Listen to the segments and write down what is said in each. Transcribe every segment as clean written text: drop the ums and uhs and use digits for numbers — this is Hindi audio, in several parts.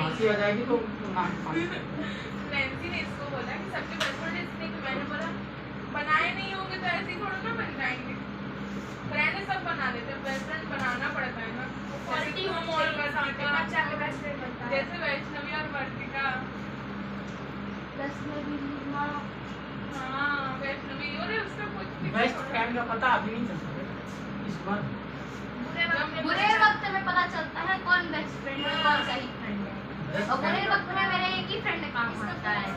हंसी आ जाएगी तो नैन्सी ने इसको बोला कि सबके बेस्ट फ्रेंड इसलिए कि मैंने बोला बनाए नहीं होंगे तो ऐसे ही थोड़ा ना बन जाएंगे। फ्रेंड सब बना देते हैं, बेस्ट फ्रेंड बनाना पड़ता है ना। क्वालिटी हम और अच्छा के बेस्ट फ्रेंड बनता है। जैसे वैष्णवी और वर्तिका। हाँ वैष्णवी और उसका कुछ बेस्ट फ्रेंड का पता अभी नहीं चलता इस बार। बुरे वक्त में पता चलता है कौन बेस्ट फ्रेंड है कौन सही फ्रेंड है। और बुरे वक्त में मेरे एक ही फ्रेंड काम आता है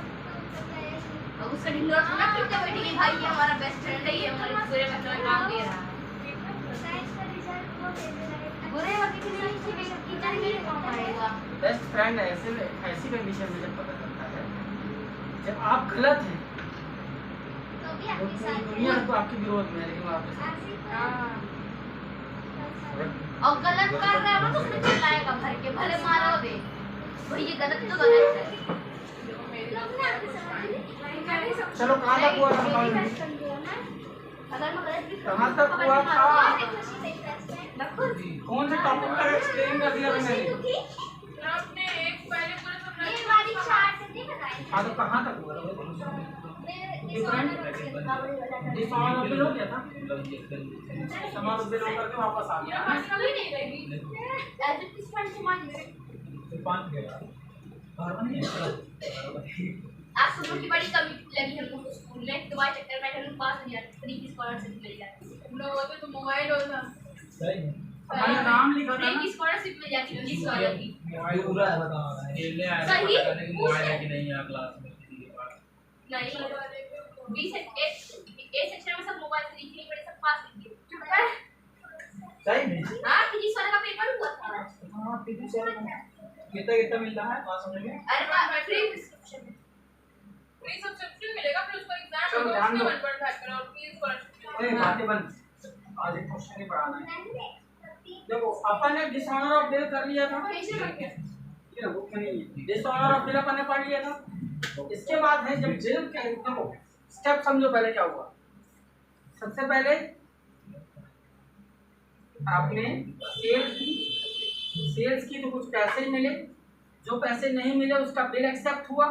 और उसका ढिंडोरा सुना पीटते बैठी कि भाई ये हमारा बेस्ट फ्रेंड है, ये हमारे बुरे वक्त में काम दे रहा है। बुरे वक्त के लिए किचन में काम आएगा। बेस्ट फ्रेंड ऐसी कंडीशन में जब पता चलता है जब आप गलत हैं तो दुनिया तो आपके विरोध में है, लेकिन आप और गलत कर रहे हो तो उसमें चिल्लाएगा भर के, भले मारो दे भाई ये गलत तो गलत है। चलो कहाँ तक हुआ था? कहाँ तक हुआ था? कौन से टॉपिक तक एक्सप्लेन कर दिया मैंने? आपने एक पहले पूरा हाँ तो कहाँ तक हुआ? डिसऑनर ऑफ बिल हो गया था, समान ऑफ बिल होकर के वापस आ गया। आज सुबह की बड़ी कमी लगी हमको स्कूल में, तुम्हारे चक्कर में हम 5000 फ्री की स्कॉलरशिप मिल जाती है। हम लोग होते तो मोबाइल होता। हमारा नाम लिखा था फ्री ना, की स्कॉलरशिप मिल जाती है 20 वालों की। मोबाइल पूरा है बता रहा है खेलने आया था, सही? पता नहीं मोबाइल है कि नहीं यहाँ क्लास में किसी के पास। नहीं 20 एक सेक्शन में सब मोबाइल से लिखने पड़े, सब पास लिख दिए। चुप कर। सही में? हां फिजिक्स वाले का पेपर हुआ था। हाँ फिजिक्स वाला कितना मिलता है पास होने में? अरे फ्री प्रिस्क्रिप्शन फ्री सब्सक्रिप्शन मिलेगा, फिर उसका एग्जाम चलो, होगा, ध्यान उसमें दो। 1.5 करोड़ की स्कॉलरशिप अरे बातें बंद, आज एक क्वेश्चन ही पढ़ाना है। देखो अपन ने डिसऑनर ऑफ बिल कर लिया था, ये बुक में नहीं है। डिसऑनर ऑफ बिल अपन ने पढ़ लिया था। इसके बाद है जब बिल के देखो स्टेप समझो पहले क्या हुआ। सबसे पहले आपने सेल्स की तो कुछ पैसे मिले, जो पैसे नहीं मिले उसका बिल एक्सेप्ट हुआ।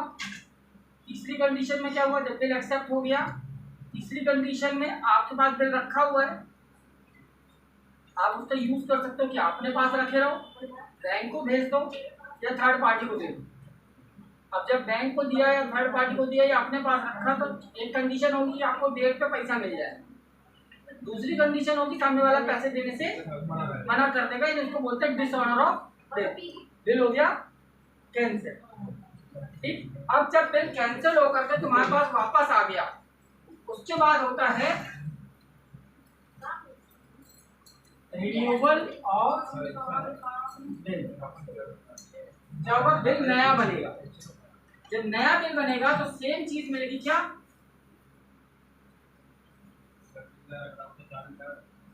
तीसरी कंडीशन में क्या हुआ? जब बिल एक्सेप्ट हो गया, तीसरी कंडीशन में आपके पास बिल रखा हुआ है, आप उसका यूज कर सकते हो कि अपने पास रखे रहो, बैंक को भेज दो या थर्ड पार्टी को दे दो। अब जब बैंक को दिया या थर्ड पार्टी को दिया या अपने पास रखा तो एक कंडीशन होगी कि आपको डेट पे पैसा मिल जाए, दूसरी कंडीशन होगी सामने वाला पैसे देने से मना कर देगा, इसको बोलते हैं डिसऑनर ऑफ बिल। बिल हो गया कैंसिल। ठीक, अब जब बिल कैंसिल होकर के तुम्हारे पास वापस आ गया, उसके बाद होता है रिन्यूअल ऑफ बिल। जब बिल नया बनेगा, जब नया बिल बनेगा तो सेम चीज मिलेगी। क्या?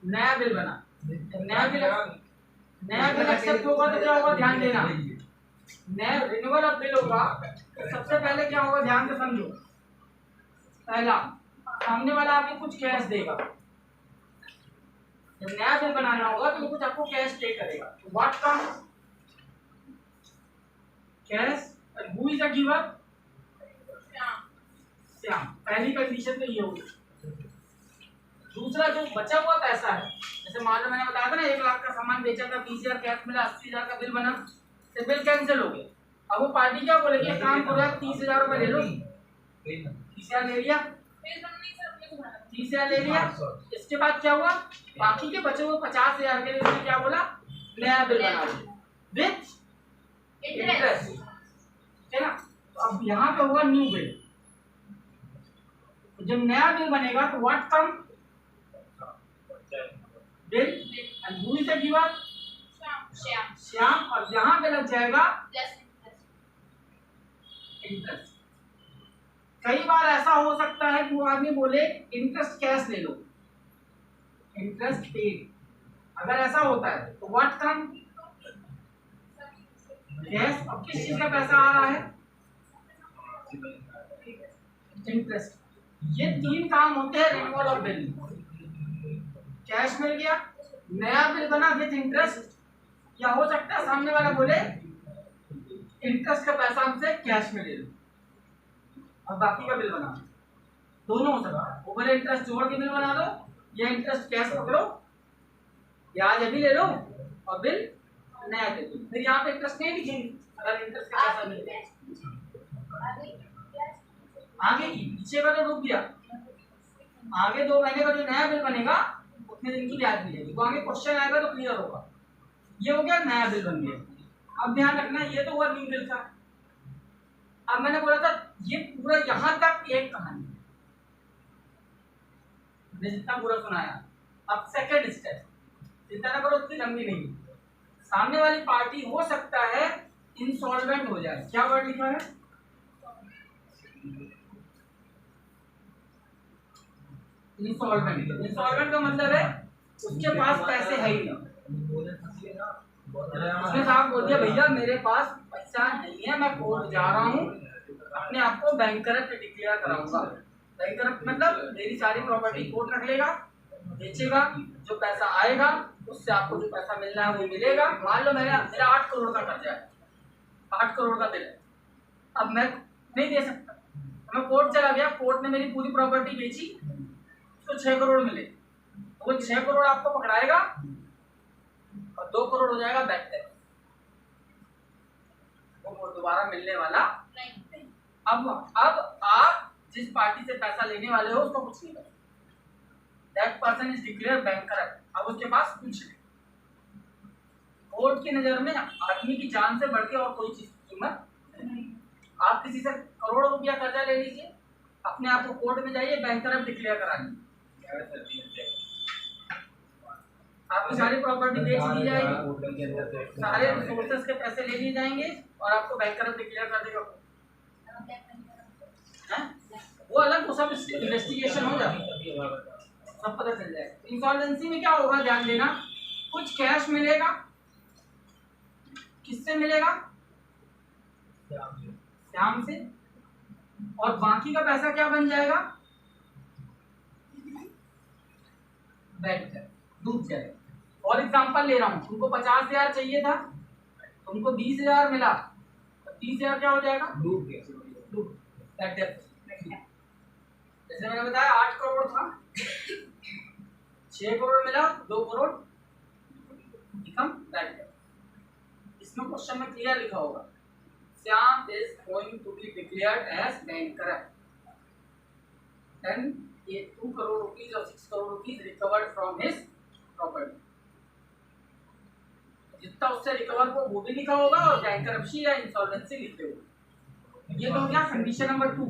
नया बिल बना, नया बिल एक्सेप्ट होगा तो क्या होगा? ध्यान देना, नया रिन्यूअल ऑफ बिल होगा तो सबसे पहले क्या होगा? ध्यान से समझो। पहला, सामने वाला आपको कुछ कैश देगा। जब नया बिल बनाना होगा तो कुछ आपको कैश पे करेगा। What come? Cash. Who is the giver? Shyam. पहली कंडीशन तो ये होगी। दूसरा जो बचा हुआ पैसा है, जैसे मान लो मैंने बताया था ना 1 लाख का सामान बेचा था, 20,000 कैश मिला, 80,000 का बिल बना, तो बिल कैंसिल हो गया। अब वो पार्टी क्या बोलेगी? काम पूरा 30,000 रुपए ले लो। 30,000 ले लिया, 30,000 ले लिया। इसके बाद क्या हुआ? बाकी के बचे हुए 50,000 के लिए उसने क्या बोला? नया बिल बना दिया विथ इंटरेस्ट, है ना? तो अब यहाँ पे होगा न्यू बिल। तो जब नया बिल बनेगा तो what come? Bill. And who is the giver? Shyam. और यहाँ पे लग जाएगा इंटरेस्ट। कई बार ऐसा हो सकता है कि वो आदमी बोले इंटरेस्ट कैश ले लो, इंटरेस्ट पेड। अगर ऐसा होता है तो व्हाट कम? कैश। अब किस चीज का पैसा आ रहा है? इंटरेस्ट। ये 3 काम होते हैं रिन्यूअल ऑफ बिल। कैश मिल गया, नया बिल बना विथ इंटरेस्ट, या हो सकता है सामने वाला बोले इंटरेस्ट का पैसा हमसे कैश में ले लो, और बाकी का बिल बना दो, दोनों हो सकता। ऊपर इंटरेस्ट जोड़ के बिल बना दो, या इंटरेस्ट कैश पकड़ो, ब्याज अभी ले लो और बिल नया दे दो। फिर यहाँ पे इंटरेस्ट नहीं लिखेंगे अगर इंटरेस्ट का पैसा मिल जाए। आगे की पीछे का तो डूब गया, आगे 2 महीने का जो नया बिल बनेगा उतने दिन की ब्याज मिलेगी। तो आगे क्वेश्चन आएगा तो क्लियर होगा। ये हो गया नया बिल बन गया। अब ध्यान रखना ये तो हुआ न्यू बिल का। अब मैंने बोला था ये पूरा यहाँ तक एक कहानी, मैंने जितना पूरा सुनाया। अब सेकंड स्टेप, चिंता ना करो उतनी लंबी नहीं, सामने वाली पार्टी हो सकता है इंसॉल्वेंट हो जाए। क्या वर्ड लिखा है? इंसॉल्वेंट। इंसॉल्वेंट का मतलब है उसके पास पैसे है ही नहीं। उसने साहब बोल दिया भैया मेरे पास पैसा नहीं है, मैं कोर्ट जा रहा हूँ, अपने आप को बैंकरप्ट डिक्लेयर कराऊंगा। बैंकरप्ट मतलब मेरी सारी प्रॉपर्टी कोर्ट रख लेगा, बेचेगा, जो पैसा आएगा उससे आपको जो पैसा मिलना है वो मिलेगा। मान लो मेरा 8 करोड़ का कर्जा है, 8 करोड़ का बिल है, अब मैं नहीं दे सकता, मैं कोर्ट चला गया, कोर्ट ने मेरी पूरी प्रॉपर्टी बेची तो 6 करोड़ मिले, वो 6 करोड़ आपको पकड़ाएगा और 2 करोड़ हो जाएगा बैंक टैक्स, वो दोबारा मिलने वाला नहीं। अब आप जिस पार्टी से पैसा लेने वाले हो उसको कुछ नहीं करो, that person is declare bankrupt. अब उसके पास कुछ नहीं। कोर्ट की नजर में आदमी की जान से बढ़ के और कोई चीज की कीमत नहीं। आप किसी से करोड़ों रुपया कर्जा ले लीजिए, अपने आप को कोर्ट में जाइए, बैंकरप्ट डिक्लेयर करा लीजिए, आपकी सारी प्रॉपर्टी बेच दी जाएगी, सारे रिसोर्सेज के पैसे ले लिए जाएंगे और आपको बैंकरप्ट डिक्लेयर कर देगा। वो अलग तो सब इन्वेस्टिगेशन हो जाती है, सब पता चल जाएगा। इंसॉल्वेंसी में क्या होगा ध्यान देना, कुछ कैश मिलेगा, किससे मिलेगा? श्याम से, और बाकी का पैसा क्या बन जाएगा? बैंक का डूब जाएगा। फॉर एग्जाम्पल ले रहा हूं, तुमको 50,000 चाहिए था, तुमको 20,000 मिला, तो 30,000 क्या हो जाएगा? डूब गया। जैसे मैंने बताया 8 करोड़ था, 6 करोड़ मिला, 2 करोड़ बिकम दैट डेट। इसमें क्वेश्चन में क्लियर लिखा होगा Shyam is going to be declared as bankrupt, then ये 2 करोड़ रुपीज और 6 crore rupees recovered from his property. जितना उससे रिकवर को वो भी लिखा होगा और बैंकरप्सी या इंसॉल्वेंसी लिखे होगा। ये तो हो गया कंडीशन नंबर 2।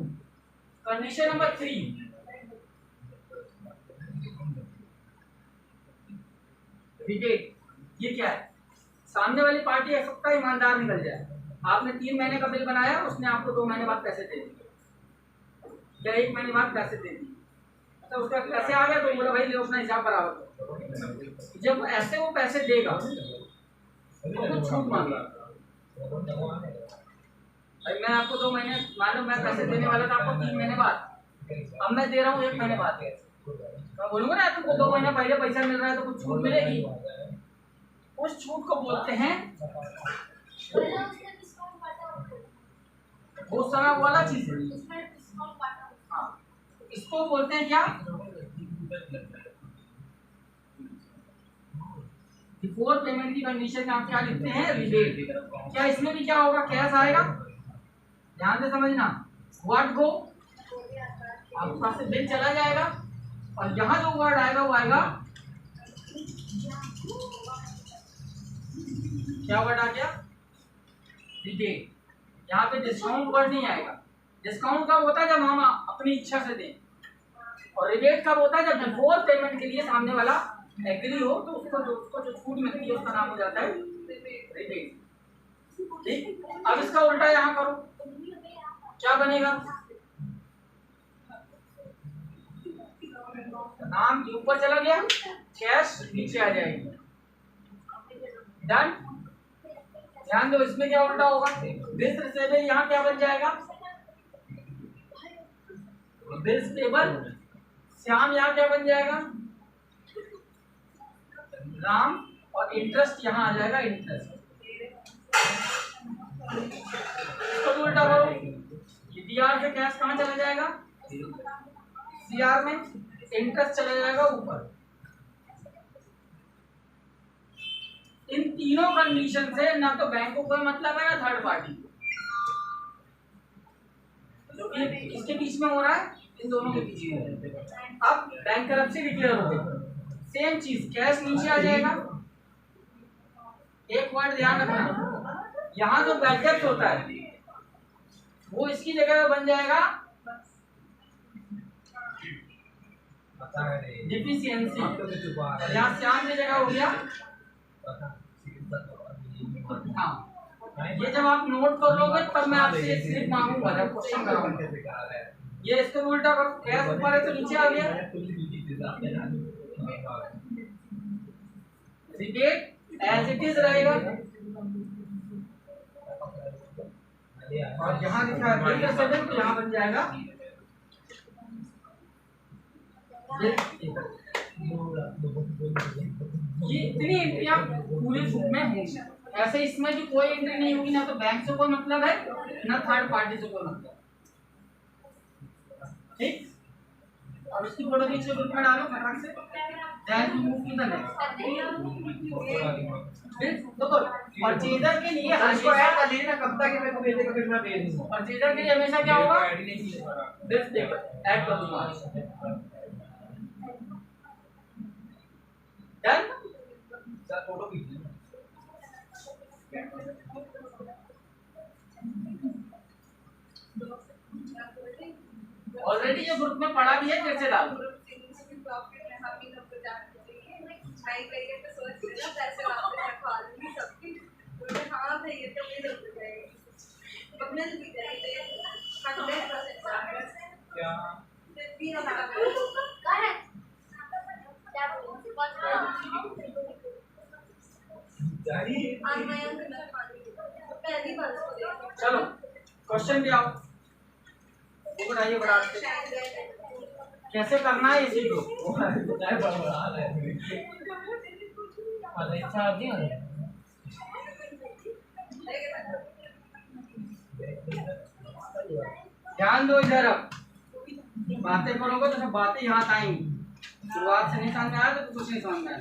Condition number 3, रिटेट। ये क्या है? सामने वाली पार्टी एक सकता ईमानदार निकल जाए, आपने 3 महीने का बिल बनाया, उसने आपको 2 महीने बाद पैसे दे दिए या 1 महीने बाद पैसे दे दिए, तो उसका पैसे आ गया तो बोला भाई ले अपना हिसाब बराबर करो। जब ऐसे वो पैसे देगा तो कुछ छूट मांगेगा, भाई मैं आपको 2 महीने, मालूम मैं पैसे देने वाला था आपको 3 महीने बाद, अब मैं दे रहा हूँ 1 महीने बाद, मैं बोलूंगा ना तुमको 2 महीने पहले पैसा मिल रहा है तो कुछ छूट मिलेगी। उस छूट को बोलते हैं, वो समय वाला चीज है, हाँ, इसको बोलते हैं क्या? बिफोर पेमेंट की कंडीशन में आप क्या लिखते हैं? रिबेट। क्या इसमें भी क्या होगा? कैश आएगा, ध्यान से समझना। व्हाट गो, आपके पास से बिल चला जाएगा और यहाँ जो वर्ड आएगा वो आएगा, क्या वर्ड आ गया? रिबेट। यहाँ पे डिस्काउंट वर्ड नहीं आएगा। डिस्काउंट कब होता है? जब हम अपनी इच्छा से दें, और रिबेट कब होता है? जब बिफोर पेमेंट के लिए सामने वाला एग्री हो तो उसको जो छूट मिलती है उसका नाम हो जाता है रिबेट। ठीक, अब इसका उल्टा यहाँ करो, क्या बनेगा? नाम ऊपर चला गया, कैश नीचे आ जाएगी, डन। ध्यान दो इसमें क्या उल्टा होगा? बिल्स रिसीवेबल यहाँ क्या बन जाएगा? Bills payable. श्याम यहाँ क्या बन जाएगा? राम। और इंटरेस्ट यहाँ आ जाएगा, इंटरेस्ट। इसको भी उल्टा करो, ये डीआर से कैश कहाँ चला जाएगा, सीआर में, इंटरेस्ट चला जाएगा ऊपर। इन तीनों कंडीशन से ना तो बैंक को कोई मतलब है ना थर्ड पार्टी, क्योंकि किसके बीच में हो रहा है, इन दोनों के बीच में। अब बैंक करप्सी डिक्लेयर हो गई, सेम चीज कैश नीचे आ जाएगा। एक वर्ड ध्यान रखना, यहाँ जो बैड डेब्ट होता है वो इसकी जगह बन जाएगा डिफिशियंसी, यहाँ श्याम की जगह हो गया। हाँ, ये जब आप नोट कर लोगे तब मैं आपसे स्लिप मांगूंगा जब क्वेश्चन कराऊंगा। ये इसको उल्टा करो, कैश ऊपर है तो नीचे आ गया, रिपीट एज इट इज रहेगा। और यहाँ लिखा है 7 तो यहाँ बन जाएगा ये। इतनी एंट्रियां पूरी बुक में होंगी, ऐसे इसमें भी कोई एंट्री नहीं होगी, ना तो बैंक से कोई मतलब है ना थर्ड पार्टी से कोई मतलब। ठीक, अब इसकी फोटो खींच के ग्रुप में डालो फटाक से, then you move to the next. देखो परचेजर के लिए इसको ऐड कर लीजिए ना, कब तक ये मेरे को भेजेगा, फिर मैं भेज दूंगा। परचेजर के लिए हमेशा क्या होगा, दिस देखो ऐड कर दूंगा। डन, सर फोटो खींचिए। ऑलरेडी जो ग्रुप में पढ़ा भी है कैसे डालो। चलो क्वेश्चन भी आओ, वो बढ़ाइए बढ़ा के कैसे करना है इसी को। ध्यान दो इधर, अब बातें करोगे तो सब बातें यहाँ आएंगी, शुरुआत से नहीं समझ में आया तो कुछ नहीं समझ में आया।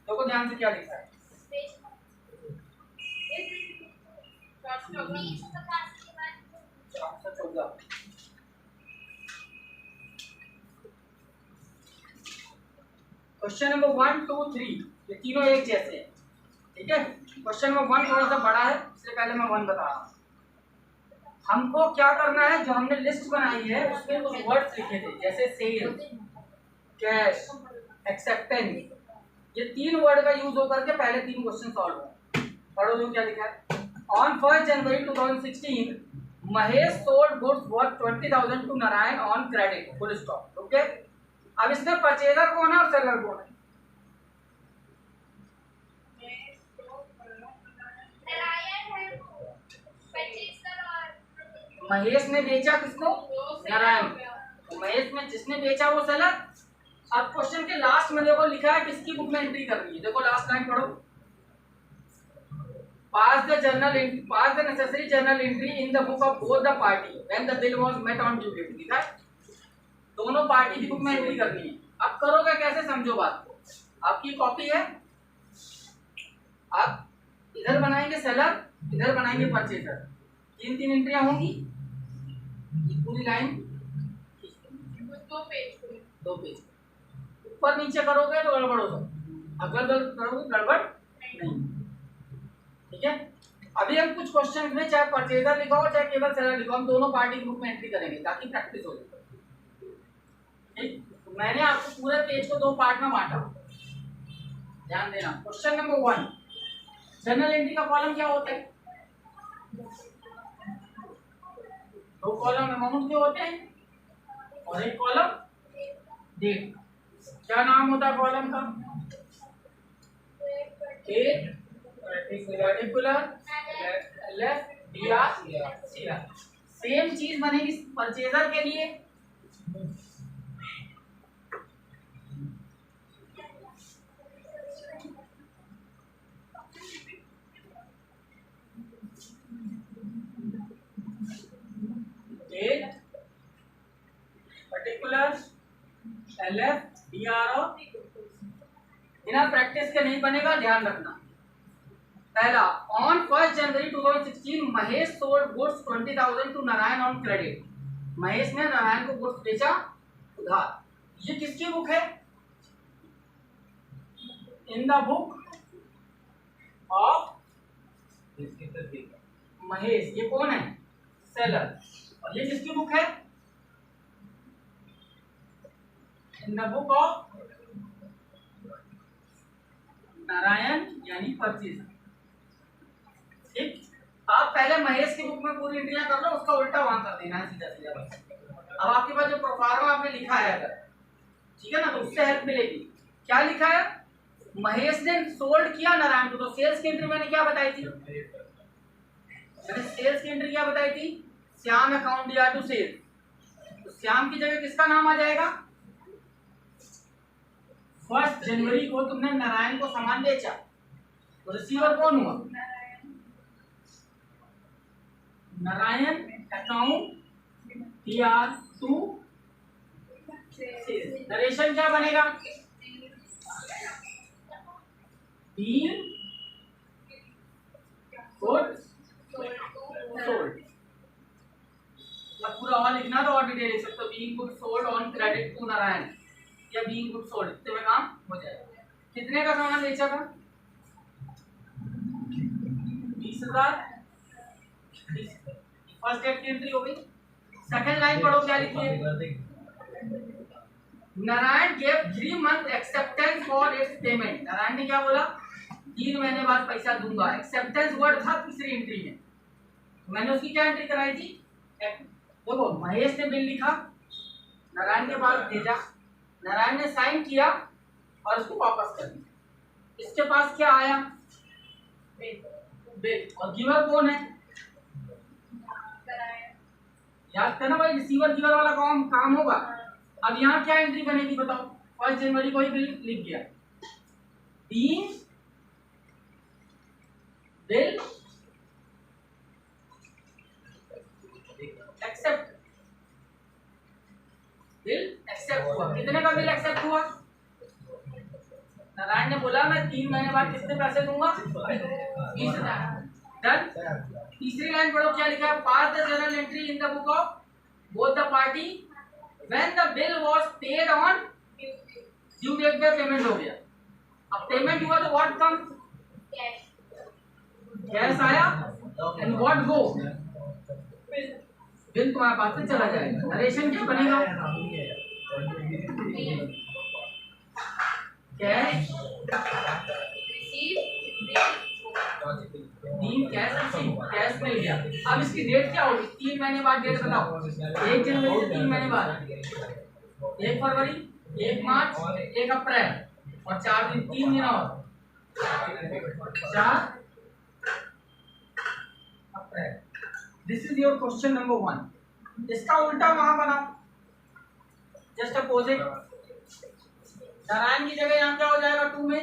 देखो ध्यान से क्या लिखा है, क्वेश्चन नंबर 1, 2, 3 ये तीनों एक जैसे हैं, ठीक है। क्वेश्चन नंबर 1 थोड़ा सा बड़ा है, इससे पहले मैं 1 बता रहा हूँ। हमको क्या करना है, जो हमने लिस्ट बनाई है उसमें कुछ वर्ड्स लिखे थे, जैसे सेल, कैश, एक्सेप्टेंस, ये 3 वर्ड का यूज होकर के पहले 3 क्वेश्चन सॉल्व हो। पढ़ो जो क्या लिखा है। On 1 January 2016 Mahesh sold goods worth 20,000 to Narayan on credit, full stop. Okay, अब इसमें परचेजर कौन है और सेलर कौन है। महेश ने बेचा किसको, नारायण, तो महेश में जिसने बेचा वो सेलर। अब क्वेश्चन के लास्ट में देखो लिखा है किसकी बुक में एंट्री करनी है, देखो लास्ट लाइन पढ़ो। Pass the necessary journal entry in the book of both the party when the bill was met on due date, लिखा है दोनों पार्टी की बुक में एंट्री करनी है। अब करोगे कैसे, समझो बात को, आपकी कॉपी है, आप इधर बनाएंगे सेलर, इधर बनाएंगे परचेजर, 3 एंट्रियां होंगी, ये पूरी लाइन 2 पेज। ऊपर नीचे करोगे तो गड़बड़ हो सकती, अगर गलत करोगे गड़बड़ नहीं, ठीक है। अभी हम कुछ क्वेश्चन में चाहे परचेजर लिखा हो चाहे केवल सेलर लिखा हो, हम दोनों पार्टी की बुक में एंट्री करेंगे ताकि प्रैक्टिस हो जाए। ठीक, तो मैंने आपको पूरे पेज को 2 पार्ट में बांटा, ध्यान देना। क्वेश्चन नंबर 1, जर्नल एंट्री का कॉलम क्या होता है, 2 कॉलम अमाउंट के होते हैं और 1 कॉलम डेट। क्या नाम होता है कॉलम का, डेट, पर्टिकुलर, सेम चीज बनेगी परचेजर के लिए। बिना प्रैक्टिस के नहीं बनेगा, ध्यान रखना। पहला, on 1 January 2016 Mahesh sold goods 20,000 to Narayan on credit. Mahesh ने नारायण को गुड्स बेचा उधार। ये किसकी बुक है? इन द बुक ऑफ महेश। ये कौन है? सेलर। और ये किसकी बुक है? इन द बुक ऑफ नारायण यानी परचेज। ठीक, आप पहले महेश की बुक में पूरी एंट्रियां कर लो, उसका उल्टा वहां कर देना है सीधा सीधा बस। अब आपके पास जो प्रोफार्मा आपने लिखा है अगर, ठीक है ना, तो उससे हेल्प मिलेगी। क्या लिखा है? महेश ने सोल्ड किया नारायण को, तो सेल्स की एंट्री मैंने क्या बताई थी? मैंने सेल्स की एंट्री क्या बताई थी? श्याम अकाउंट दिया टू सेल्स। तो श्याम की जगह किसका नाम आ जाएगा? 1 जनवरी को तुमने नारायण को सामान बेचा, तो रिसीवर कौन हुआ? नारायण अकाउंट दिया टू सेल्स। नरेशन क्या बनेगा? Being goods sold. पूरा और लिखना तो और डिटेल लिख सकते हो। Being goods sold on credit to Narayan या बीइंग गुड्स सोल्ड, इतने में काम हो जाएगा। कितने का सामान बेचा था? 20,000। फर्स्ट डेट की एंट्री हो गई। सेकंड लाइन पढ़ो, क्या लिखी है? Narayan gave 3 month acceptance for its payment. Narayan ने क्या बोला? 3 महीने बाद पैसा दूंगा। एक्सेप्टेंस वर्ड था तीसरी एंट्री में, तो मैंने उसकी क्या एंट्री कराई थी? देखो, महेश ने बिल लिखा, नारायण के पास भेजा, नारायण ने साइन किया और उसको वापस कर दिया। इसके पास क्या आया? बिल। और गिवर कौन है? याद करना भाई, रिसीवर गिवर वाला काम होगा। अब यहाँ क्या एंट्री बनेगी बताओ? 1 जनवरी को ही बिल लिख गया। Being bill accept. Bill accept हुआ। कितने का बिल एक्सेप्ट हुआ? नारायण ने बोला मैं 3 महीने बाद कितने पैसे दूंगा? 20,000। डन। तीसरी लाइन पढ़ो, क्या लिखा है? Pass the journal entry in the book of both the party when the bill was paid on due date पे पेमेंट हो गया। अब पेमेंट हुआ तो व्हाट कम? कैश आया एंड व्हाट गो? बिल तुम्हारे पास से चला जाएगा। नरेशन क्या बनेगा? कैश कैश मिल गया। अब इसकी डेट क्या होगी? 3 महीने बाद डेट बताओ। 1 जनवरी से 3 महीने बाद 1 फरवरी, 1 मार्च, 1 अप्रैल और 4 दिन, 3 दिन और 4 अप्रैल। This is your question number 1। इसका उल्टा वहां बनाओ, जस्ट अपोजिट। नारायण की जगह यहाँ क्या हो जाएगा? 2 में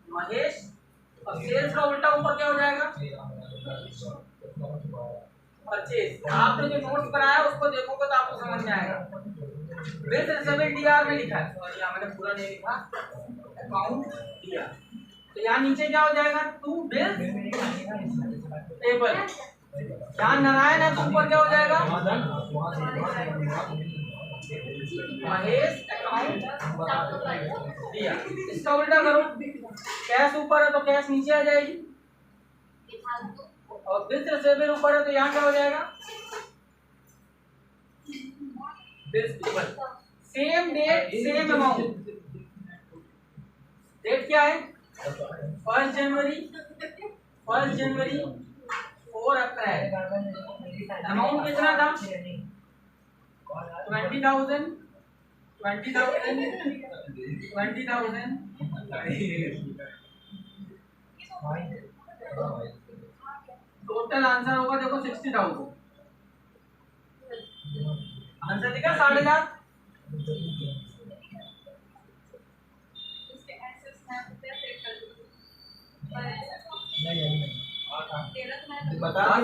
महेश, और सेल्स का उल्टा ऊपर क्या हो जाएगा? परचेज। आपने जो नोट्स बनाया उसको देखोगे तो आपको समझ में आएगा। बिल्स रिसीवेबल डीआर में लिखा है, सॉरी यहाँ मैंने पूरा नहीं लिखा, अकाउंट डीआर। तो यहाँ नीचे क्या हो जाएगा? 2 बिल्स टेबल। यहाँ नारायण है तो ऊपर क्या हो जाएगा? महेश अकाउंट दिया। इसका उल्टा करो, कैश ऊपर है तो कैश नीचे आ जाएगी, और बिल्स रिसीवेबल ऊपर है तो यहाँ क्या हो जाएगा? Bills table. Same date same amount. Date क्या है? 1 जनवरी, 4 अप्रैल। अमाउंट कितना था? 20,000 टोटल आंसर होगा देखो 60,000। आंसर दिखा 7,500।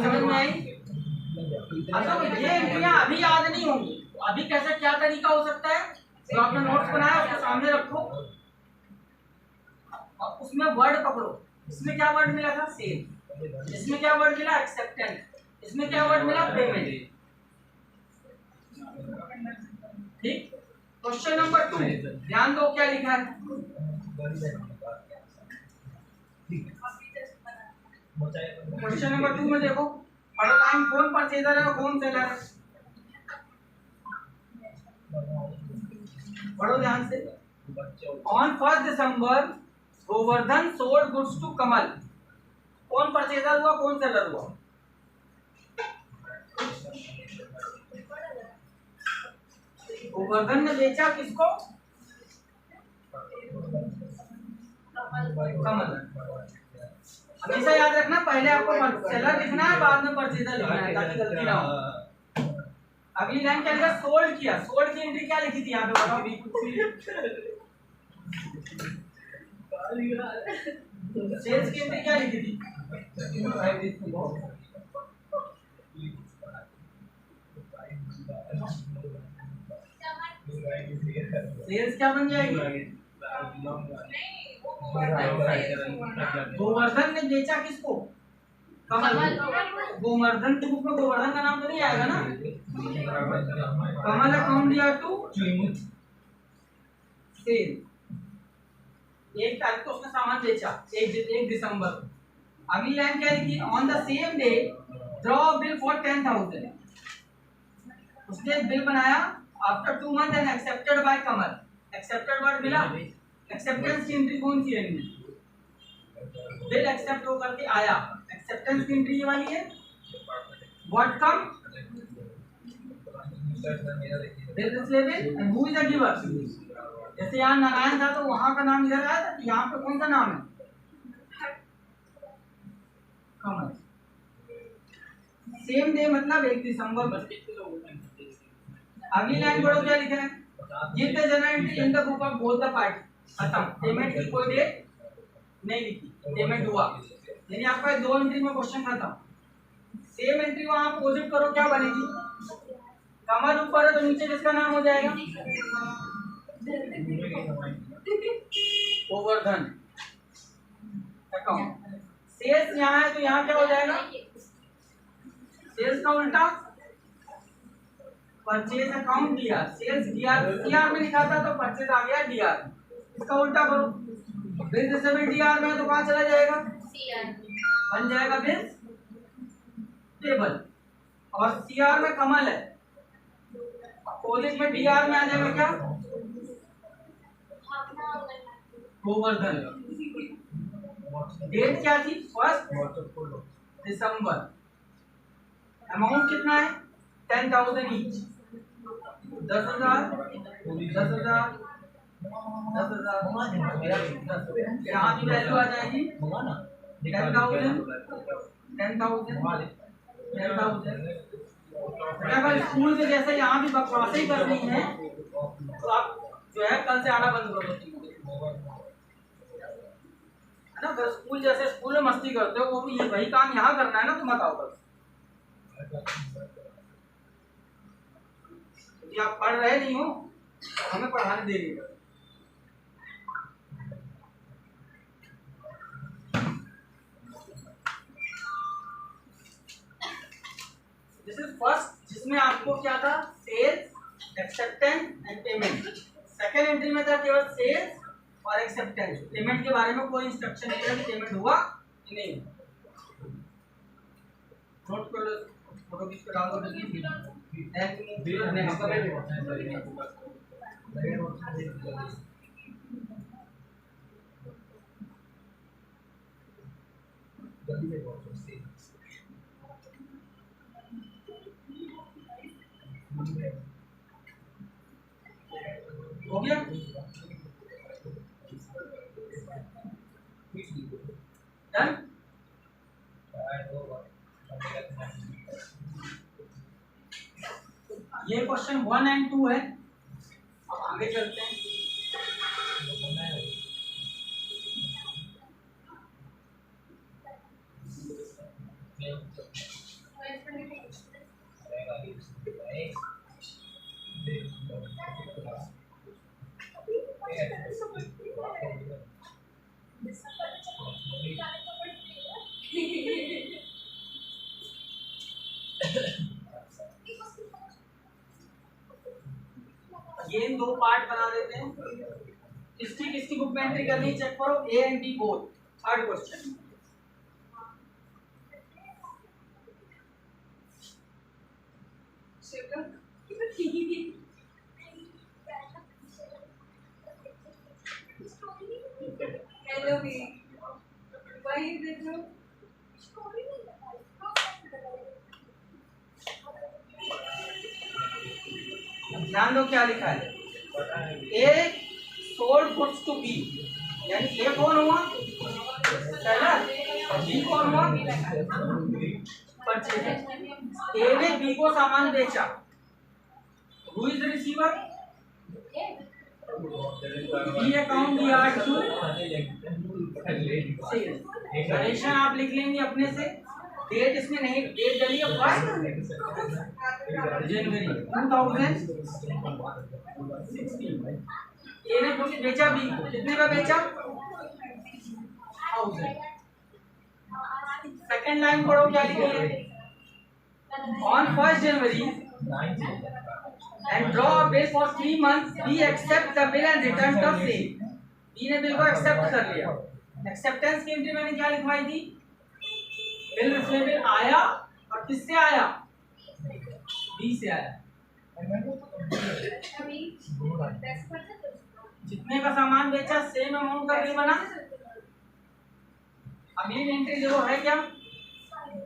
समझ में आई? अच्छा, ये एंट्रियां अभी याद नहीं होंगी, अभी कैसे क्या तरीका हो सकता है? जो आपने नोट्स बनाया उसको सामने रखो और उसमें वर्ड पकड़ो। इसमें क्या वर्ड मिला था? सेम। इसमें क्या वर्ड मिला? एक्सेप्टेंस। इसमें क्या वर्ड मिला? पेमेंट। ठीक। क्वेश्चन नंबर 2 ध्यान दो क्या लिखा है। क्वेश्चन नंबर 2 में देखो, पढ़ो टाइम। कौन परचेजर है और कौन सेलर है? पढ़ो ध्यान से। On 1 December Govardhan sold goods to Kamal. कौन परचेजर हुआ, कौन सेलर हुआ? गोवर्धन ने बेचा किसको? कमल। हमेशा याद रखना, पहले आपको सेलर लिखना है, बाद में परचेजर लिखना है ताकि गलती ना हो। अगली लाइन क्या लिखा? सोल्ड किया। सोल्ड की एंट्री क्या लिखी थी यहाँ पे बताओ? सेल्स की एंट्री क्या लिखी थी? सेल्स क्या बन जाएगी? गोवर्धन ने बेचा किसको? कमल। गोवर्धन के रूप में गोवर्धन का नाम तो नहीं आएगा ना। कमल अकाउंट दिया टू सेल। 1 तारीख को उसने सामान बेचा, 1 दिसंबर। अगली लाइन क्या लिखी? On the same day draw bill for 10,000। उसने एक बिल बनाया after 2 month and accepted by Kamal. Accepted word मिला। एक्सेप्टेंस की एंट्री कौन सी है? बिल एक्सेप्ट होकर के आया। एक्सेप्टेंस की एंट्री ये वाली है। What come bill receivable and who is the giver. जैसे यहाँ नारायण था तो वहां का नाम इधर आया था, यहाँ पे कौन सा नाम है? कमल। सेम डे मतलब 1 दिसंबर। अगली लाइन पढ़ो क्या लिखा है? Give the general entry in the book of both the party. खत्म। पेमेंट की कोई डेट नहीं लिखी, पेमेंट हुआ। यानी आपका 2 एंट्री में क्वेश्चन खत्म। सेम एंट्री वहां अपोजिट करो, क्या बनेगी? कमल ऊपर है तो नीचे किसका नाम हो जाएगा? गोवर्धन अकाउंट। सेल्स यहाँ है तो यहाँ क्या हो जाएगा? सेल्स का उल्टा purchase account DR. Sales DR में लिखा था तो परचेज आ गया डीआर। इसका उल्टा करो, बिल रिसीवेबल डीआर में तो कहाँ चला जाएगा? सीआर। बन जाएगा बिल टेबल। और सीआर में कमल है, अपोजिट में डीआर में आ जाएगा क्या? गोवर्धन। डेट क्या थी? 1 दिसंबर। अमाउंट कितना है? 10,000 ईच। 10,000 10,000 10,000। यहाँ की वैल्यू आ जाएगी 10,000 10,000 10,000। अगर स्कूल के जैसे यहाँ भी बकवासें करनी है तो आप जो है कल से आना बंद करो। है ना, अगर स्कूल जैसे स्कूल में मस्ती करते हो वो भी ये वही काम यहाँ करना है ना, तो मत आओ कल। यदि आप पढ़ रहे नहीं हो हमें पढ़ाने दे रही है। दिस इज फर्स्ट, जिसमें आपको क्या था? Sales, acceptance and payment. Second entry में था केवल सेल्स और एक्सेप्टेंस। पेमेंट के बारे में कोई इंस्ट्रक्शन नहीं था कि पेमेंट हुआ कि नहीं। नोट कर लो, फोटो खींच कर डाल दो। नेक्स्ट हो गया। डन। ये क्वेश्चन 1 एंड 2 है। अब आगे चलते हैं। ये दो पार्ट बना देते हैं। किसकी बुक में एंट्री करनी चेक करो, A and B both. Third question, hello भी वही देखो। ध्यान दो क्या लिखा है। A sold goods to B, यानी ए कौन हुआ सेलर और बी कौन हुआ परचेजर। ए ने बी को सामान बेचा, who is receiver, B account D R to sales. आप लिख लेंगे अपने से, डेट इसमें नहीं, डेट डली है 1 जनवरी 2016। ए ने कुछ बेचा बी को, कितने का बेचा 1000। सेकंड लाइन पढ़ो क्या लिखी है, on 1 January and draw a bill for 3 months, we accept the bill and return the same। B ने बिल को एक्सेप्ट कर लिया। एक्सेप्टेंस की एंट्री मैंने क्या लिखवाई थी, बिल रिसीवेबल आया और किससे आया, बी से आया। जितने का सामान बेचा सेम अमाउंट का बिल बना। अगली एंट्री जो है क्या,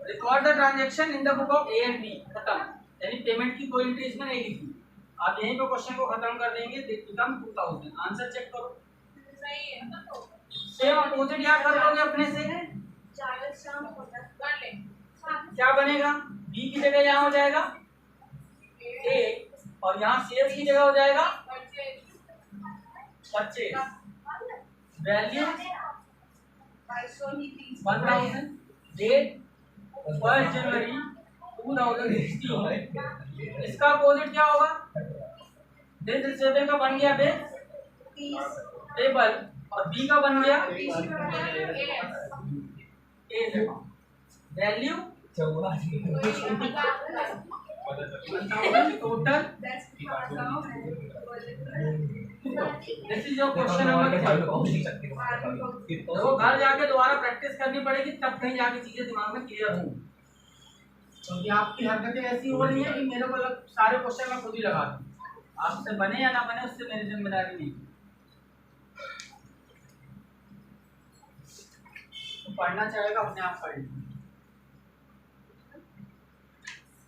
record the transaction in the book of A and B, खत्म। यानी पेमेंट की कोई एंट्री इसमें नहीं लिखी। आप यहीं पे क्वेश्चन को खत्म कर देंगे, बिकम 2000। आंसर चेक करो, सही है सेम अपोजिट याद कर लोगे अपने से, कर ले। क्या बनेगा, बी की जगह यहाँ हो जाएगा ए, और यहाँ सेल्स की जगह हो जाएगा परचेज। Value 1000, date 1 January 2016। इसका अपोजिट क्या होगा, बिल रिसीवेबल का बन गया बिल पेबल, और बी का बन गया A. Value total. This is your question number 5। तो घर जाके दोबारा प्रैक्टिस करनी पड़ेगी, तब कहीं जाके चीजें दिमाग में क्लियर होंगी। क्योंकि आपकी हरकतें ऐसी हो रही है कि मेरे को सारे क्वेश्चन मैं खुद ही लगा दूं। आपसे बने या ना बने उससे मेरी जिम्मेदारी नहीं। तो पढ़ना चाहेगा अपने आप पढ़ लीजिए।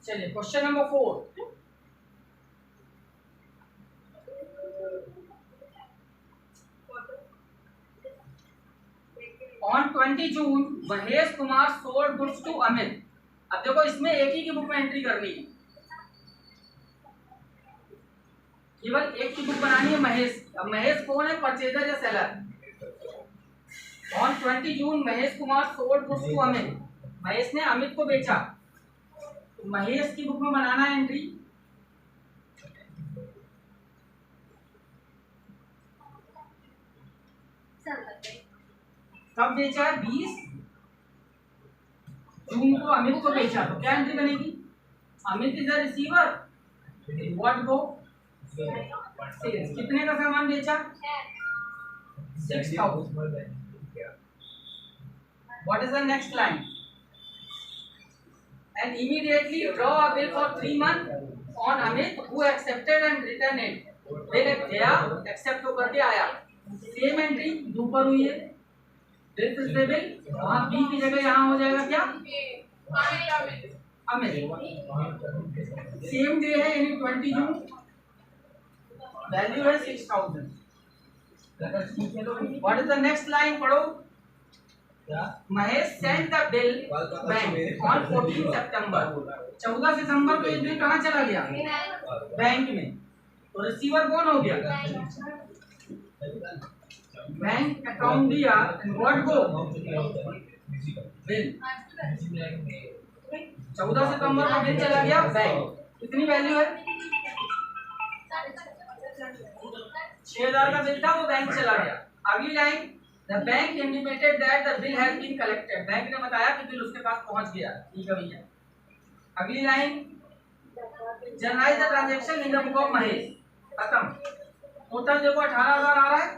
चलिए question number 4। On 20 June Mahesh Kumar sold goods to Amit. अब देखो इसमें एक ही की बुक में एंट्री करनी है, केवल एक की बुक बनानी है महेश। अब महेश कौन है, परचेजर या seller. On 20 June Mahesh Kumar sold goods to Amit, Mahesh ने अमित को बेचा। तो महेश की बुक में बनाना है एंट्री, कब बेचा है, 20 जून को अमित को बेचा। तो क्या एंट्री बनेगी, Amit is a receiver, what go sales. कितने का सामान बेचा, 6000। What is the next line, and immediately draw a bill for 3 months on Amit who accepted and returned it। Bill गया, एक्सेप्ट होकर के आया। सेम एंट्री जो ऊपर हुई है, बिल रिसीवेबल, वहाँ बी की जगह यहाँ हो जाएगा क्या, अमित। सेम डे है यानी 20 जून, वैल्यू है 6000। What is the next line, पढ़ो। Mahesh send the bill bank on 14 September. 14 सितंबर को ये बिल कहाँ चला गया, बैंक में। तो रिसीवर कौन हो गया, बैंक अकाउंट दिया, व्हाट गो बिल। 14 सितंबर को बिल चला गया बैंक। कितनी वैल्यू है, 6,000 का बिल था, वो बैंक चला गया। अगली लाइन, the bank intimated that the bill has been collected, bank ने बताया कि बिल उसके पास पहुंच गया। ठीक है भैया। अगली line, generalized the transaction in the book of Mahesh, खत्म। टोटल देखो 18,000 आ रहा है।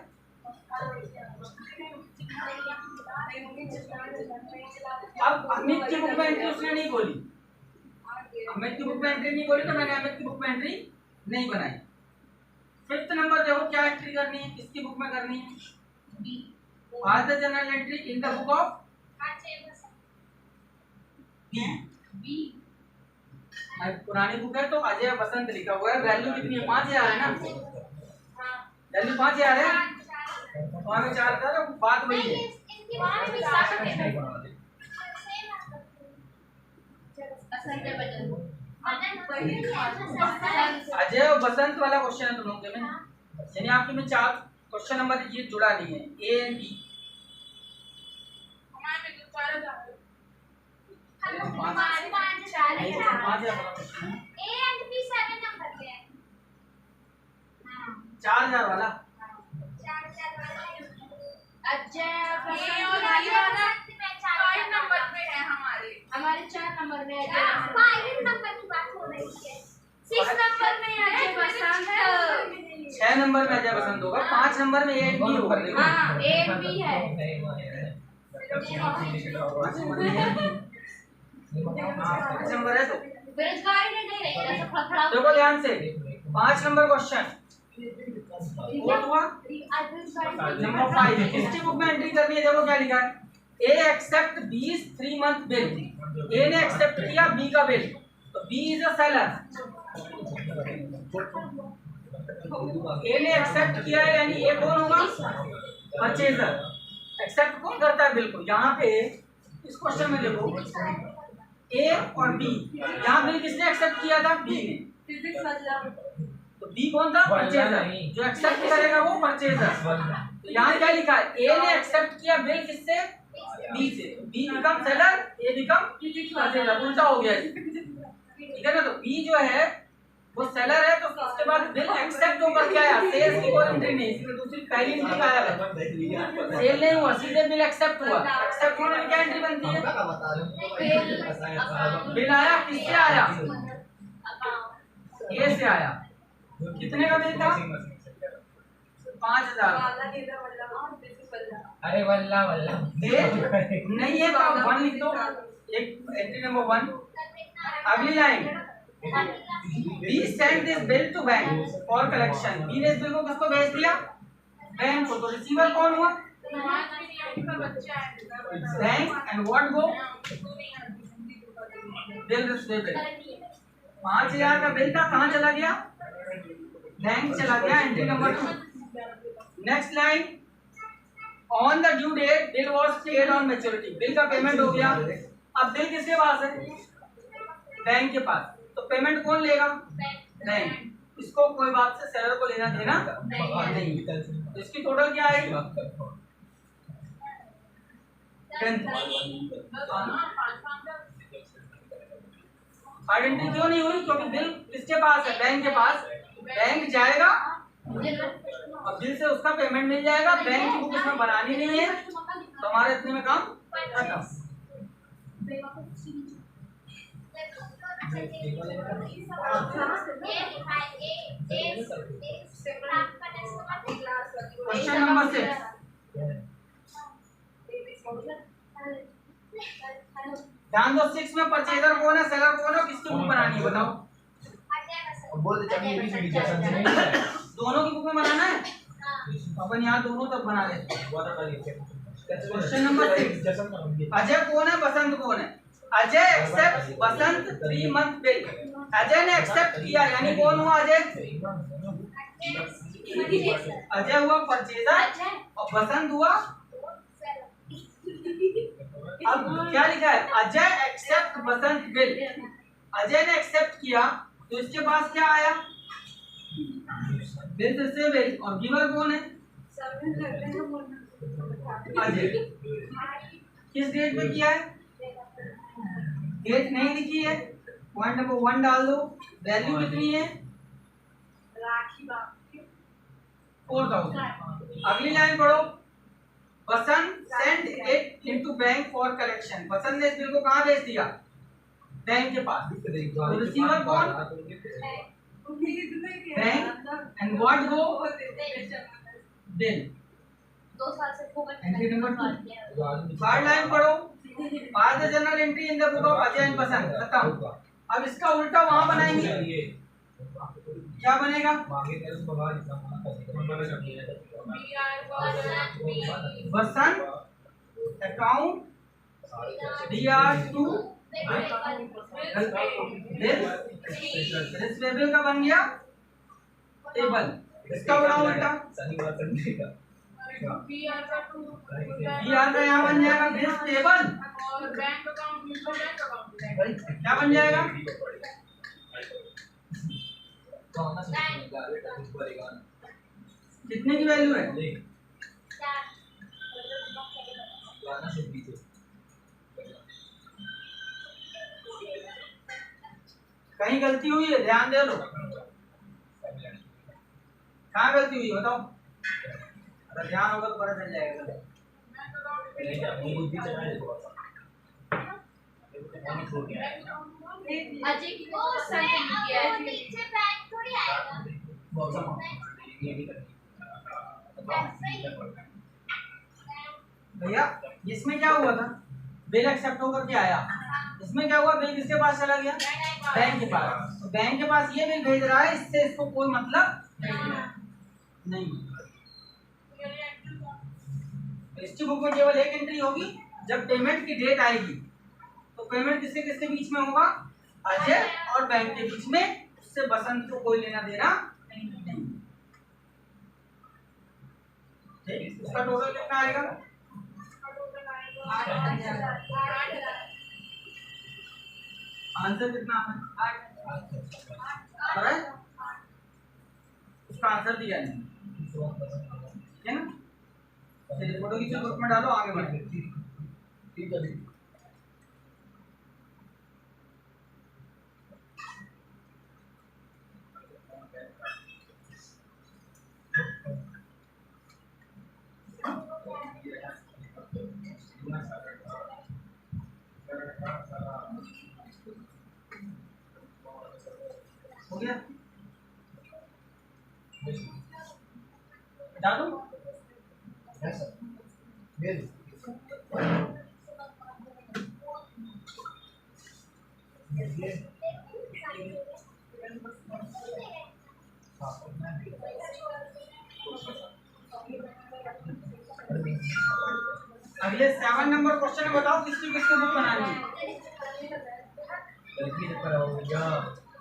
अब अमित की बुक में एंट्री उसने नहीं खोली, अमित की बुक में एंट्री नहीं खोली, तो मैंने अमित की बुक में एंट्री नहीं बनाई। 5th नंबर देखो क्या एंट्री करनी है, किसकी बुक में करनी है? आज the general entry in the book of B. पुरानी बुक है तो अजय बसंत लिखा हुआ है। वैल्यू कितनी है? 5,000 है ना, वैल्यू 5,000 है, वहां में 4 था, तो बात वही है। अजय और बसंत वाला क्वेश्चन है तुम लोगों के में, यानी आपके में 4 क्वेश्चन नंबर ये जुड़ा नहीं है, ए एंड बी। चार 4,000 वाला हमारे 4 नंबर में 5 नंबर की बात हो रही है। 6 नंबर में अजय बसंत, 6 नंबर में अजय बसंत होगा, 5 नंबर में ए एंड बी होगा। देखो हाँ ए एंड बी है। 5 नंबर है तो बेरोजगारी नहीं दे रही है, सब खड़ा देखो ध्यान से। 5 नंबर क्वेश्चन वो हुआ नंबर 5, किसकी बुक में एंट्री करनी है? देखो क्या लिखा है, ए एक्सेप्ट बी 3 मंथ बिल। ए ने एक्सेप्ट किया बी का बिल, तो बी इज अ सेलर। ए ने एक्सेप्ट किया है, यानी ए कौन होगा? परचेजर। एक्सेप्ट कौन करता है बिल को? यहाँ पे इस क्वेश्चन में देखो ए और बी, यहाँ बिल किसने एक्सेप्ट किया था? बी ने। तो बी कौन था? परचेजर। जो एक्सेप्ट करेगा वो परचेजर। तो यहाँ क्या लिखा है? ए ने एक्सेप्ट किया बिल किससे? बी से। Be become seller, A become purchaser, उल्टा हो गया। ठीक है ना? तो बी जो है वो सेलर है, तो उसके बाद बिल एक्सेप्ट होकर क्या आया? सेल्स की कोई एंट्री नहीं, इसमें दूसरी पहली एंट्री आया है, सेल नहीं हुआ, सीधे बिल एक्सेप्ट हुआ। एक्सेप्ट होने में क्या एंट्री बनती है? बिल आया, किससे आया? ए से आया। कितने का बिल था? 5,000। अरे वल्ला वल्ला नहीं है तो 1 लिख दो, एक एंट्री नंबर 1। अगली line, B send this bill to bank for collection. B ने इस बिल को किसको भेज दिया? बैंक को। तो रिसीवर कौन हुआ? Bank. And what go? Bill receivable. 5,000 का बिल था, कहाँ चला गया? बैंक चला गया, entry number 2। Next line, on the due date bill was paid on maturity. Bill का पेमेंट हो गया। अब बिल किसके पास है? बैंक के पास। तो पेमेंट कौन लेगा? बैंक। इसको कोई बात से सेलर को लेना देना नहीं। तो इसकी टोटल क्या आएगी? 10। आइडेंटिटी क्यों नहीं हुई? क्योंकि बिल किसके पास है? बैंक के पास। बैंक जाएगा और बिल से उसका पेमेंट मिल जाएगा। बैंक की बुक इसमें बनानी नहीं है, तो हमारे इतने में काम खत्म। क्वेश्चन नंबर 6, ध्यान दो। 6 में परचेजर कौन है, सेलर कौन है, किसकी बुक बनानी है बताओ? दोनों की बुक में बनाना है। अपन यहाँ दोनों तक बना लेते हैं। क्वेश्चन नंबर 6, अजय कौन है, बसंत कौन है? अजय एक्सेप्ट बसंत 3 मंथ बिल। अजय ने एक्सेप्ट किया, यानी कौन हुआ? अजय। अजय हुआ परचेजर और बसंत हुआ। अब क्या लिखा है? अजय एक्सेप्ट बसंत बिल। अजय ने एक्सेप्ट किया, तो इसके पास क्या आया? Bill receivable. और गिवर कौन है? अजय। किस डेट पे किया है? डेट नहीं लिखी है, पॉइंट नंबर 1 डाल दो। वैल्यू कितनी है? 4,000। अगली लाइन पढ़ो, Basant send it into bank for collection. Basant ने इस बिल को कहाँ भेज दिया? बैंक के पास। तो रिसीवर कौन? Bank. And what go? Bill. 2 साल से फोकट एंट्री नंबर 2। थर्ड लाइन पढ़ो, pass the general entry in the book of Ajay and Basant. खत्म। अब इसका उल्टा वहां बनाएंगे, क्या बनेगा? बसंत अकाउंट DR2 बिल का बन गया टेबल। इसका बनाओ उल्टा, PR का यहाँ बन जाएगा दिस टेबल। और बैंक अकाउंट बैंक अकाउंट क्या बन जाएगा? कितने की वैल्यू है? कहीं गलती हुई है, ध्यान दे लो। कहाँ गलती हुई बताओ, अगर ध्यान होगा तो पता चल जाएगा। अजय की को सर ने किया है, नीचे बैंक थोड़ी आएगा। भैया इसमें क्या हुआ था? बिल एक्सेप्ट होकर के आया, इसमें क्या हुआ? बिल किसके पास चला गया? बैंक के पास। तो बैंक के पास ये बिल भेज रहा है, इससे इसको कोई मतलब नहीं। हिस्ट्री बुक में केवल एक एंट्री होगी, जब पेमेंट की डेट आएगी तो पेमेंट किससे किसके बीच में होगा? अजय और बैंक के बीच में। उससे बसंत को कोई लेना देना नहीं। ठीक, उसका टोटल कितना आएगा? आंसर कितना है? 8। उसका आंसर दिया नहीं, ठीक है ना? चलिए फोटो खींचो, ग्रुप में डालो, आगे बढ़ो। ठीक है। हो गया? डालो। अगले 7 नंबर क्वेश्चन में बताओ किसकी किसकी बुक बनानी है?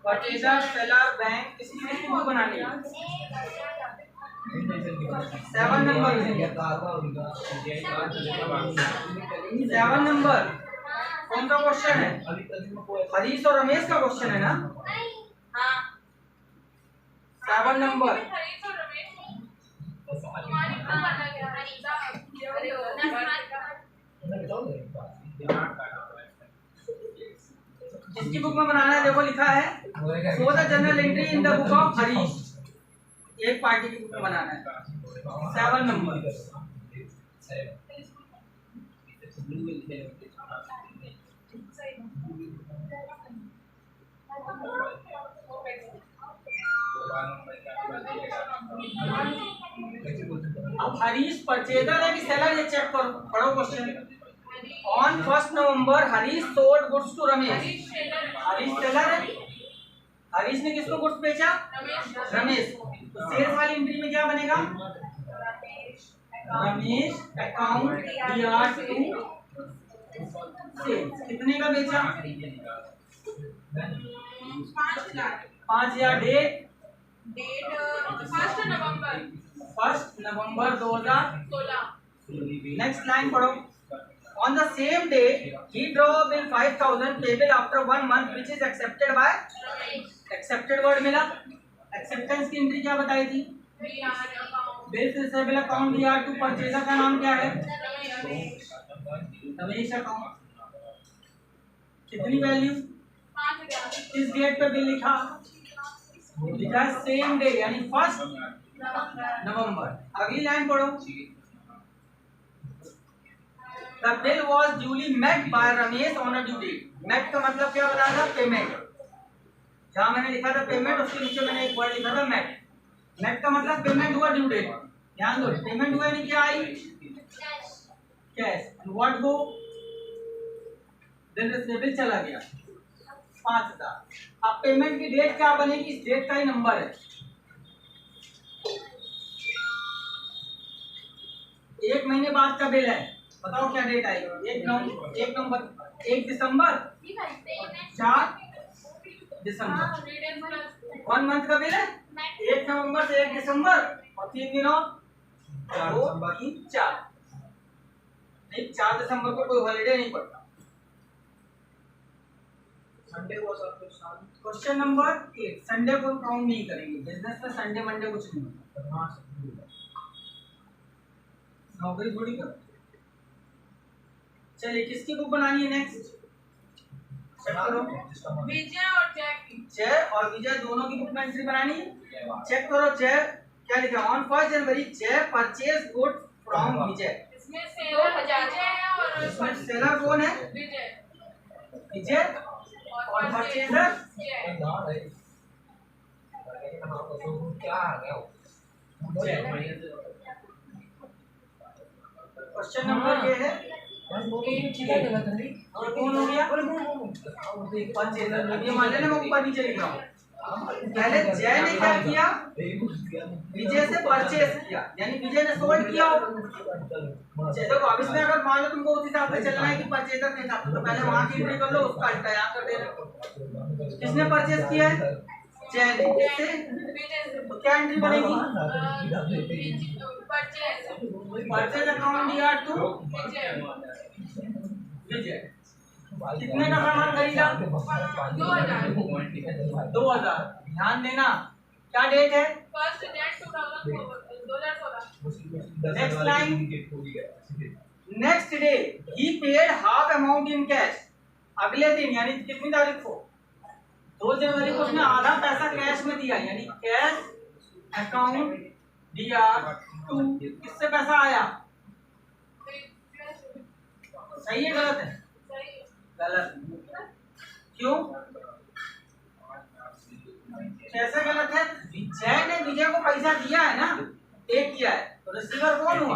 परचेजर, सेलर, बैंक, किसकी किसकी बुक बनानी है? 7 नंबर में 7 नंबर कौन सा क्वेश्चन है? हरीश और रमेश का क्वेश्चन है ना? हाँ 7 नंबर। हरीश और रमेश तुम्हारी बुक अलग है। किसकी बुक में बनाना है? देखो लिखा है so the general entry in the book of Harish. एक पार्टी की बुक में बनाना है। 7 नंबर। अब हरीश परचेजर है कि सेलर, ये चेक करो, पढ़ो question. On 1 November Harish sold goods to Ramesh. Harish seller है। हरीश ने किसको गुड्स बेचा? रमेश। तो सेल्स वाली एंट्री में क्या बनेगा? Ramesh account DR2 sales. कितने का बेचा? 5,000। Date 1 November 1 November 2016। 16। Next line पढ़ो। On the same day, he draw a bill 5,000 payable after 1 month, which is accepted by accepted word मिला। acceptance की एंट्री क्या बताई थी? Bill receivable account DR2। Purchaser का नाम क्या है? रमेश अकाउंट। कितनी वैल्यू? 5,000। किस डेट पे बिल लिखा? लिखा है सेम डे, यानी 1 नवंबर। अगली लाइन पढ़ो। The bill was duly met by Ramesh on a due date. Met का मतलब क्या बना था? पेमेंट। जहां मैंने लिखा था पेमेंट, उसके नीचे मैंने एक वर्ड लिखा था मेट। मेट का मतलब पेमेंट हुआ ड्यू डेट। ध्यान दो, पेमेंट हुआ यानी क्या आई? Cash. What go? Bill receivable चला गया 5000। अब पेमेंट की डेट क्या बनेगी? इस डेट का ही नंबर है। एक महीने बाद का बिल है, बताओ क्या डेट आएगी? 1 दिसंबर 4 दिसंबर। 1 मंथ का बिल है, 1 नवंबर से 1 दिसंबर और 3 दिन और 2 3 4 नहीं, 4 दिसंबर को कोई हॉलीडे नहीं पड़ता। संडे को सर क्वेश्चन नंबर 8, संडे को काउंट नहीं करेंगे। बिजनेस में संडे मंडे कुछ नहीं होता, नौकरी थोड़ी करो। चलिए, किसकी बुक बनानी है नेक्स्ट? चेक करो। विजय और जय की। जय और विजय दोनों की बुक में एंट्री बनानी है। चेक करो। जय क्या लिखा? ऑन 1 जनवरी जय परचेज गुड फ्रॉम विजय। इसमें सेलर विजय है और इसमें सेलर कौन है? विजय। विजय और परचेजर जय। क्वेश्चन नंबर ये है, और कौन हो गया? परचेजर। ये मान लेना मैं ऊपर नीचे लिख रहा हूँ। पहले जय ने क्या किया? विजय से परचेज किया, यानी विजय ने सोल्ड किया। देखो, अब इसमें अगर मान लो तुमको उस हिसाब से चलना है कि परचेजर के हिसाब से, तो पहले वहां की एंट्री कर लो, उसका अल्टा यहाँ कर देना। किसने परचेज किया है? जय ने। किससे? तो क्या एंट्री बनेगी? परचेज अकाउंट दिया टू विजय। कितने का सामान खरीदा? 2000। ध्यान देना, क्या डेट है? 1 January 2016। Next line, next day he paid half amount in cash. अगले दिन यानी कितनी तारीख को? 2 जनवरी को उसने आधा पैसा कैश में दिया, यानी कैश अकाउंट दिया टू। किससे पैसा आया? सही है गलत है? गलत। क्यों? कैसे गलत है? जय ने विजय को पैसा दिया है ना, पे किया है, तो रिसीवर कौन हुआ?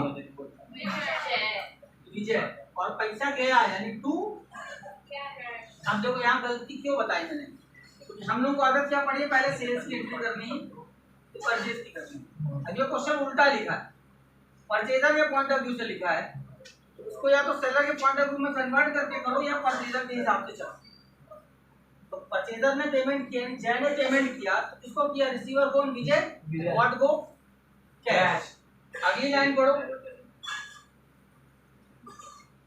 विजय। और पैसा गया यानी टू। अब देखो यहाँ गलती क्यों बताई मैंने, क्योंकि हम लोग को आदत क्या पड़ी है? पहले सेल्स की एंट्री करनी है, परचेज की करनी है। अब ये क्वेश्चन उल्टा लिखा है, परचेजर के पॉइंट ऑफ व्यू से लिखा है, तो उसको या तो सेलर के पॉइंट ऑफ व्यू में कन्वर्ट करके करो या परचेजर के हिसाब से चलो। तो परचेजर ने पेमेंट किया, जय ने पेमेंट किया, तो किसको किया? रिसीवर कौन? विजय। What go? कैश। अगली लाइन पढ़ो।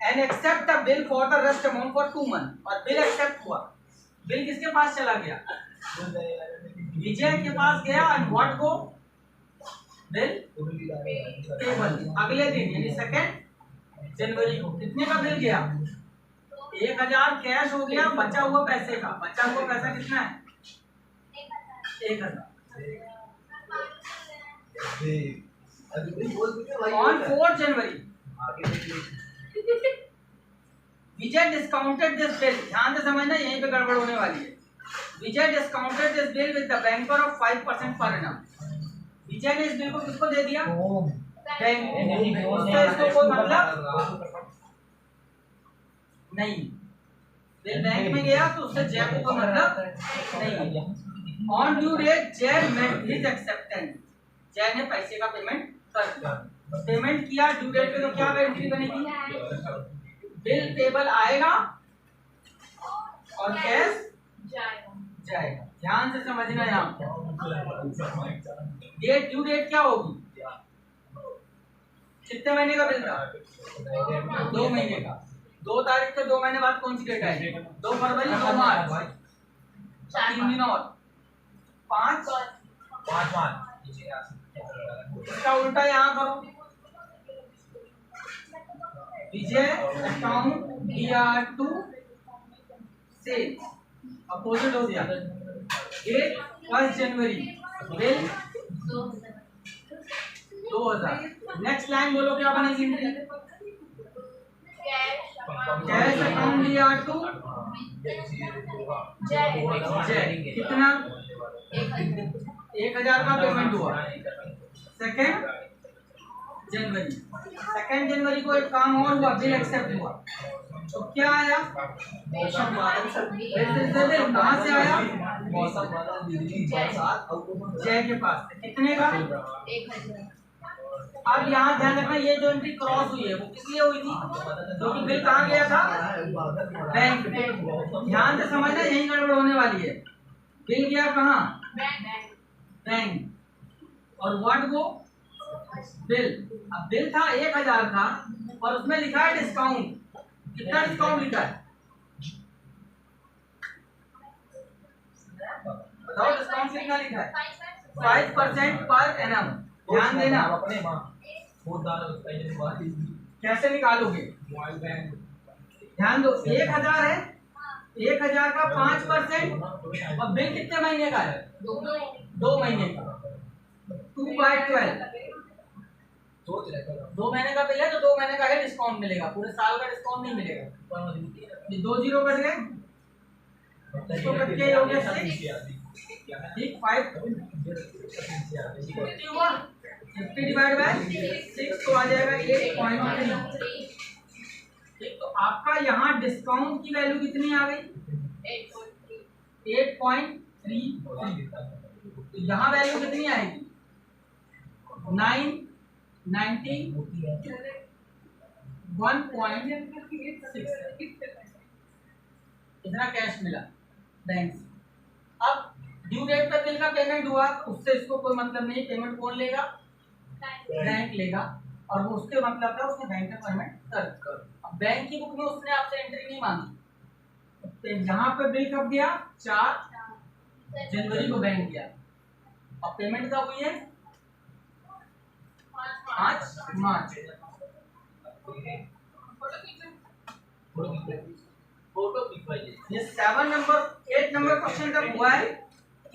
And accept the bill for the rest amount for 2 month. और बिल एक्सेप्ट हुआ। बिल किसके पास चला गया? विजय के पास गया। And what go? Bill table. अगले दिन यानी 2 जनवरी को कितने का बिल गया? 1000 कैश हो गया, बचा हुआ पैसे का। बचा हुआ पैसा कितना है? 1000। On 4 January Vijay discounted this bill. ध्यान से समझना, यहीं पे गड़बड़ होने वाली है। Vijay discounted this bill with the banker of 5% पर एनम। विजय ने इस बिल को किसको दे दिया? बैंक को। उससे इसको कोई मतलब नहीं। बिल बैंक में गया तो उससे जय को कोई मतलब नहीं। ऑन ड्यू डेट जय मेड हिज एक्सेप्टेंस। जय ने पैसे का पेमेंट कर दिया। पेमेंट किया ड्यू डेट पे, तो क्या एंट्री बनेगी? बिल पेबल आएगा और कैश जाएगा। ध्यान से समझना यहाँ। डेट ड्यू डेट क्या होगी? कितने महीने का बिल था? 2 महीने का। 2 तारीख के 2 महीने बाद कौन सी डेट आएगी? 2 फरवरी 2 मार्च 3 दिन और 5 मार्च। इसका उल्टा यहाँ करो। विजय अकाउंट दिया टू सेल, अपोजिट हो गया। डेट 1 जनवरी, बिल 2000। नेक्स्ट लाइन बोलो क्या बनेगी एंट्री? कैश अकाउंट लिया टू कितना? 1000 का पेमेंट हुआ। सेकेंड जनवरी को एक काम और हुआ, बिल एक्सेप्ट हुआ, तो क्या आया? बिल कहाँ से आया? जय के पास। कितने का? 1000। अब यहाँ ध्यान रखना, ये जो एंट्री क्रॉस हुई है वो किस लिए हुई थी? क्योंकि बिल कहाँ गया था? बैंक में। ध्यान से समझना, यही गड़बड़ होने वाली है। बिल गया कहाँ? बैंक। और व्हाट वो? बिल। अब बिल था 1000 का और उसमें लिखा है डिस्काउंट। कितना डिस्काउंट लिखा है? बताओ डिस्काउंट कितना लिखा है? 5% पर एनम। ध्यान देना, कैसे निकालोगे? ध्यान दो, 1000 है, 1000 का 5% और बिल कितने महीने का है? 2 महीने का। 2/12 2 महीने का बिल है तो 2 महीने का है डिस्काउंट मिलेगा, पूरे साल का डिस्काउंट नहीं मिलेगा। ये 2 जीरो कट गए, इसको कट के हो गया 6। ठीक, 5 हुआ, 50 डिवाइड बाय 6 तो आ जाएगा 8.3। ठीक, तो आपका यहाँ डिस्काउंट की वैल्यू कितनी आ गई? 8.33। तो यहाँ वैल्यू कितनी आएगी? 990 1.6। इतना कैश मिला बैंक से। अब ड्यू डेट पर बिल का पेमेंट हुआ, उससे इसको कोई मतलब नहीं, पेमेंट कौन लेगा? बैंक लेगा, और वो उसके मतलब था उसने बैंक का पेमेंट कर। अब बैंक की बुक में उसने आपसे एंट्री नहीं मांगी, तो यहाँ पे बिल कब गया? 4 जनवरी को बैंक गया, और पेमेंट कब हुई है? 5 मार्च। ये 7 नंबर 8 नंबर क्वेश्चन तक हुआ है।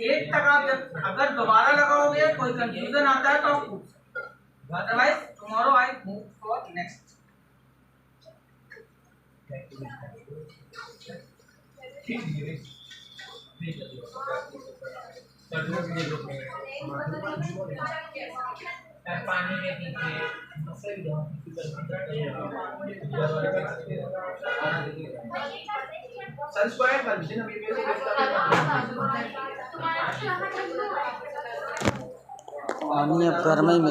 8 तक आप जब अगर दोबारा लगाओगे, कोई कंफ्यूजन आता है तो आप पूछ सकते हो, otherwise tomorrow I move for next. पानी में पीछे सब्सक्राइब कर दीजिए ना वीडियो को। पानी अब गर्मी में